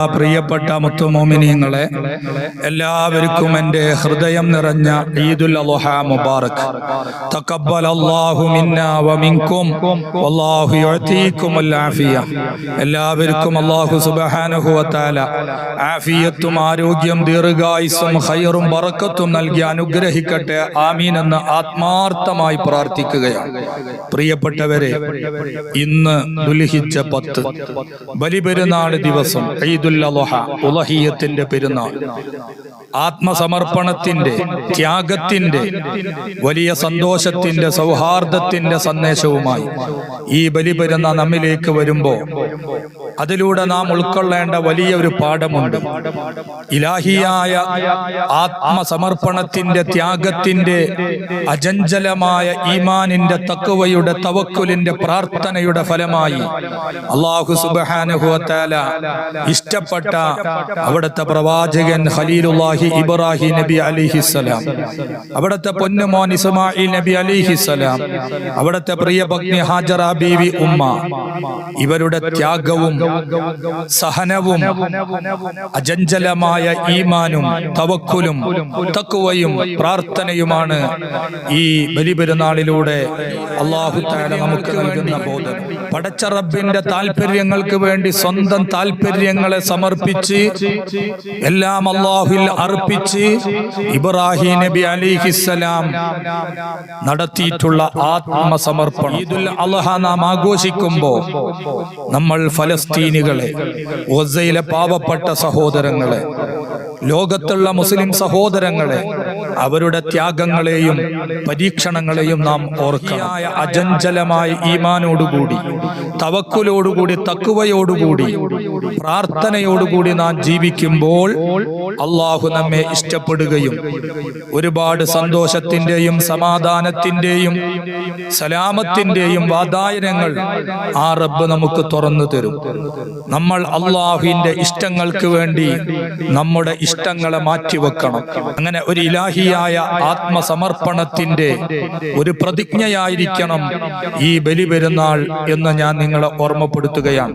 പ്രിയപ്പെട്ട മുത്തുമോമിനീങ്ങളെ, എല്ലാവർക്കും എൻ്റെ ഹൃദയം നിറഞ്ഞ ഈദുൽ അദ്ഹ മുബാറക്. തഖബ്ബലല്ലാഹു മിന്നാ വമിൻകും വല്ലാഹു യുഅതീകുമുൽ ആഫിയ. എല്ലാവർക്കും അല്ലാഹു സുബ്ഹാനഹു വ തആല ആഫിയത്തും ആരോഗ്യം ദീർഘായുസ്സും ഖൈറും ബറക്കത്തും നൽകി അനുഗ്രഹിക്കട്ടെ. ആമീൻ എന്ന് ആത്മാർത്ഥമായി പ്രാർത്ഥിക്കുകയാണ്. പ്രിയപ്പെട്ടവരെ, ഇന്ന് ദുൽഹിജ്ജ 10 ബലിപെരുന്നാൾ ദിവസം, ഈദുൽ അദ്ഹ, ഉളഹിയ്യത്തിന്റെ പെരുന്നാൾ. ആത്മസമർപ്പണത്തിന്റെ, ത്യാഗത്തിന്റെ, വലിയ സന്തോഷത്തിന്റെ, സൗഹാർദ്ദത്തിന്റെ സന്ദേശവുമായി ഈ ബലിപെരുന്നാൾ നമ്മിലേക്ക് വരുമ്പോൾ അതിലൂടെ നാം ഉൾക്കൊള്ളേണ്ട വലിയ ഒരു പാഠമുണ്ട്. ഇലാഹിയായ ആത്മസമർപ്പണത്തിന്റെ, ത്യാഗത്തിന്റെ, അചഞ്ചലമായ ഈമാനിന്റെ, തഖ്വയുടെ, തവക്കുലിന്റെ, പ്രാർത്ഥനയുടെ ഫലമായി അല്ലാഹു സുബ്ഹാനഹു വ തആല ഇഷ്ടപ്പെട്ട അവിടുത്തെ പ്രവാചകൻ ഖലീലുല്ലാഹി ഇബ്രാഹിം നബി അലൈഹിസ്സലാം, അവിടുത്തെ പൊന്നുമോൻ ഇസ്മാഈൽ നബി അലൈഹിസ്സലാം, അവിടുത്തെ പ്രിയ പത്നി ഹാജറ ബീവി ഉമ്മ, ഇവരുടെ ത്യാഗവും സഹനവും അചഞ്ചലമായ ഈമാനും തവക്കുലും തഖ്വയും പ്രാർത്ഥനയുമാണ് ഈ ബലിപെരുന്നാളിലൂടെ അല്ലാഹു തആല നമുക്ക് നൽകുന്ന ബോധനം. പടച്ച റബ്ബിന്റെ താല്പര്യങ്ങൾക്ക് വേണ്ടി സ്വന്തം താല്പര്യങ്ങളെ സമർപ്പിച്ച് എല്ലാം അല്ലാഹുവിൽ അർപ്പിച്ച് ഇബ്രാഹിം നബി അലൈഹിസ്സലാം നടത്തിയിട്ടുള്ള ആത്മസമർപ്പണം. ഈദുൽ അദ്ഹ നാം ആഘോഷിക്കുമ്പോൾ നമ്മൾ ഫലസ്തീനികളെ, ഗസയിലെ പാവപ്പെട്ട സഹോദരങ്ങളെ, ലോകത്തുള്ള മുസ്ലിം സഹോദരങ്ങളെ, അവരുടെ ത്യാഗങ്ങളെയും പരീക്ഷണങ്ങളെയും നാം ഓർക്കണം. അചഞ്ചലമായ ഈമാനോടുകൂടി, തവക്കുലോടുകൂടി, തഖ്വയോടുകൂടി, പ്രാർത്ഥനയോടുകൂടി നാം ജീവിക്കുമ്പോൾ അല്ലാഹു നമ്മെ ഇഷ്ടപ്പെടുകയും ഒരുപാട് സന്തോഷത്തിന്റെയും സമാധാനത്തിന്റെയും സലാമത്തിന്റെയും വാതായനങ്ങൾ ആ റബ്ബ് നമുക്ക് തുറന്നു തരും. നമ്മൾ അല്ലാഹുവിന്റെ ഇഷ്ടങ്ങൾക്ക് വേണ്ടി നമ്മുടെ ഇഷ്ടങ്ങളെ മാറ്റിവെക്കണം. അങ്ങനെ ഒരു ഇലാഹിയായ ആത്മസമർപ്പണത്തിന്റെ ഒരു പ്രതിജ്ഞയായിരിക്കണം ഈ ബലിപെരുന്നാൾ എന്ന് ഞാൻ നിങ്ങളെ ഓർമ്മപ്പെടുത്തുകയാണ്.